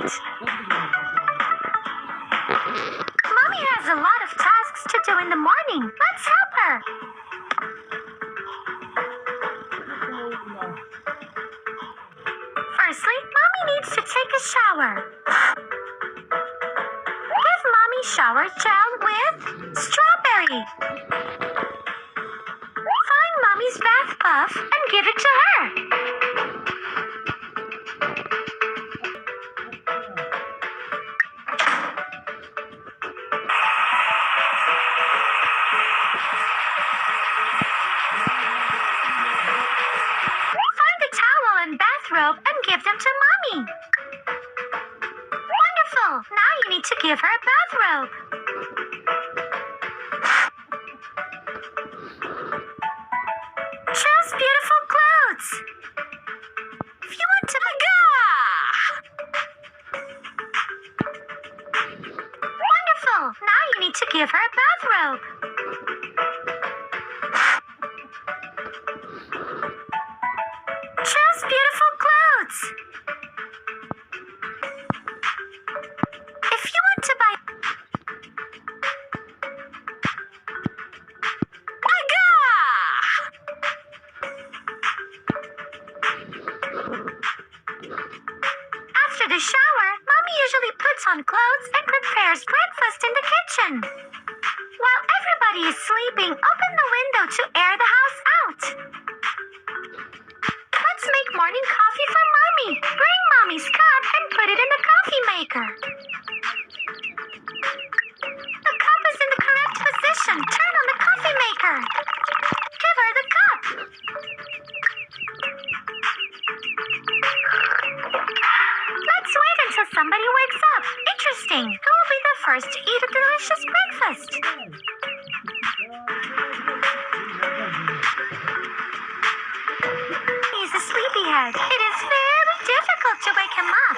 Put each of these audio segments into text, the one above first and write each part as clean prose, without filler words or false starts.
right. Mommy has a lot of tasks to do in the morning. Let's help her. Firstly, Mommy needs to take a shower. Give Mommy shower gel with strawberry. Find Mommy's bath buff and give it to her. Find the towel and bathrobe and give them to Mommy. Wonderful! Now you need to give her a bathrobe. Choose beautiful clothes. If you want to Wonderful! Now you need to give her a bathrobe. Choose beautiful clothes. If you want to buy After the shower, Mommy usually puts on clothes and prepares breakfast in the kitchen. While everybody is sleeping, open the window to air the house out. Let's make morning coffee for Mommy. Bring Mommy's cup and put it in the coffee maker. The cup is in the correct position. Turn on the coffee maker. Give her the cup. Let's wait until somebody wakes up. Interesting. Who will be the first to eat a delicious breakfast? He's a sleepyhead. It is very difficult to wake him up.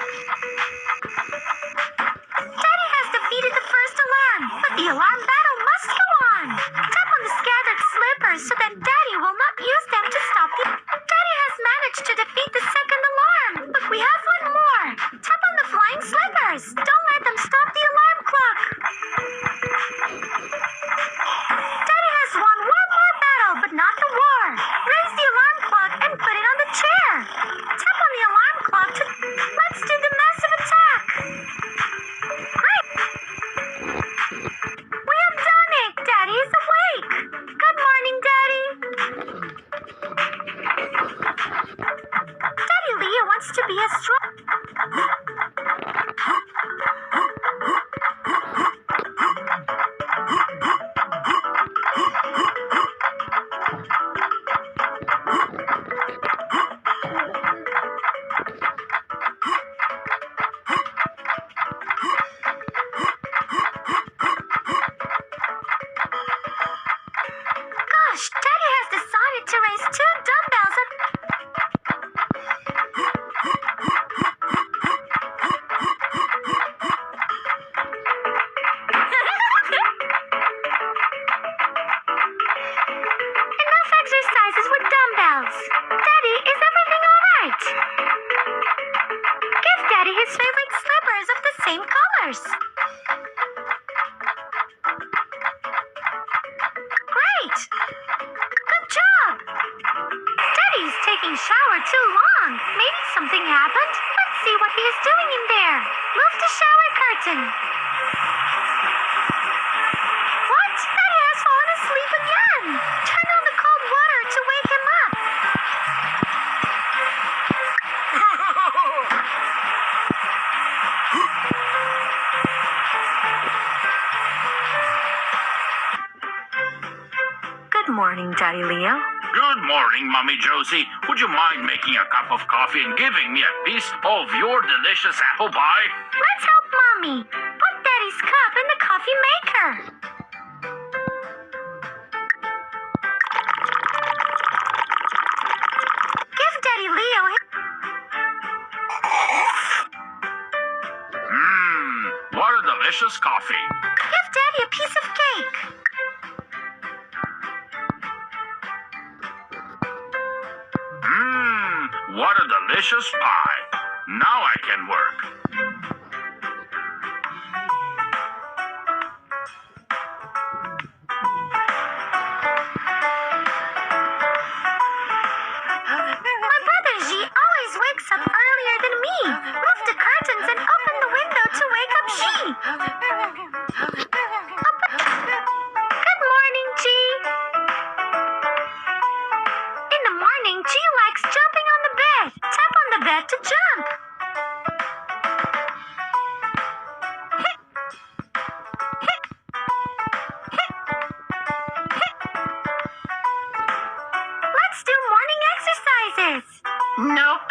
Daddy has defeated the first alarm, but the alarm battle must go on. Tap on the scattered slippers so that Daddy will not use them to stop the... Daddy has managed to defeat the second alarm, but we have one more. Tap on the flying slippers. Don't let them stop the alarm clock. Daddy has won one more battle, but not the war. Raise the alarm clock and put it on the chair. Tap on the alarm clock to... Let's do the massive attack. Great. We have done it. Daddy is awake. Good morning, Daddy. Daddy Leo wants to be a strong... Gosh, Daddy has decided to raise 2 dumbbells at... Enough exercises with dumbbells. Daddy, is everything all right? Give Daddy his favorite slippers of the same colors. Great! Good job! Daddy's taking shower too long. Maybe something happened. Let's see what he is doing in there. Move the shower curtain. What? Daddy has fallen asleep again. Turn on the cold water to wake him up. Good morning, Daddy Leo. Good morning, Mommy Josie. Would you mind making a cup of coffee and giving me a piece of your delicious apple pie? Let's help Mommy. Put Daddy's cup in the coffee maker. Give Daddy Leo What a delicious coffee. Give Daddy a piece of cake. What a delicious pie. Now I can work. forget to jump. Let's do morning exercises. Nope.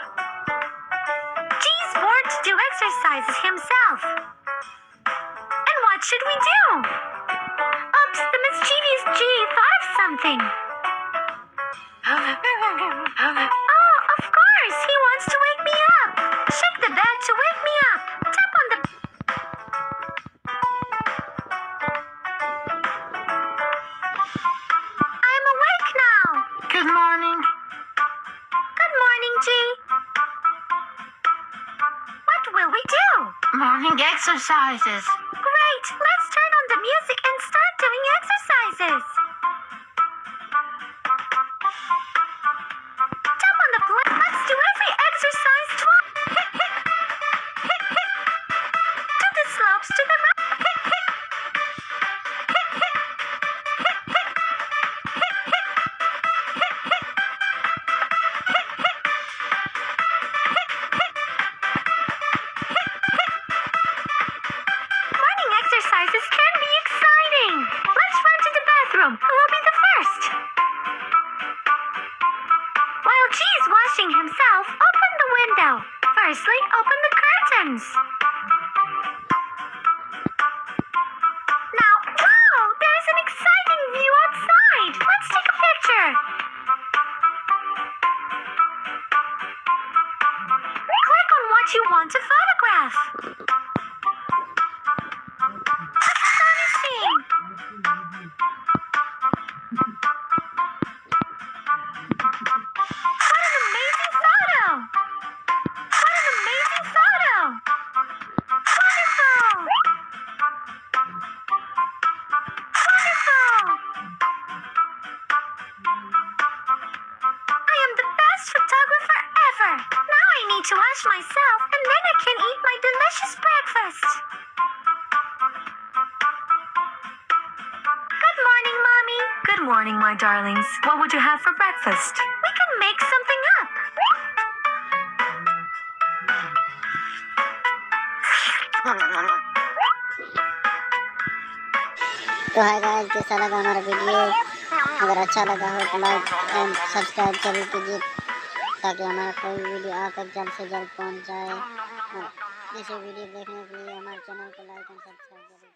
G's bored to do exercises himself. And what should we do? Oops, the mischievous G thought of something. Oh, of course, he wants to wake me up. Shake the bed to wake me up. Tap on the... I'm awake now. Good morning. Good morning, G. What will we do? Morning exercises. Great, let's turn on the music and start doing exercises. Tap on the plate. Let's do every exercise twice. Do the slopes to the right. Morning exercises can be exciting. Let's run to the bathroom. Who will be the first? While G's washing himself, open the window. Firstly, open the curtains. Now, wow! There's an exciting view outside. Let's take a picture. Click on what you want to photograph. Astonishing! What an amazing photo! What an amazing photo! Wonderful! Wonderful! I am the best photographer ever! Now I need to wash myself and then I can eat my delicious breakfast. Good morning, Mommy. Good morning, my darlings. What would you have for breakfast? We can make something up. तो hi guys, कैसा लगा हमारा video? अगर अच्छा लगा हो तो like and subscribe जरूर कीजिए ताकि हमारा कोई वीडियो आप तक जल्द से जल्द पहुंच जाए। ऐसे वीडियो देखने के लिए हमारे चैनल को लाइक एंड सब्सक्राइब जरूर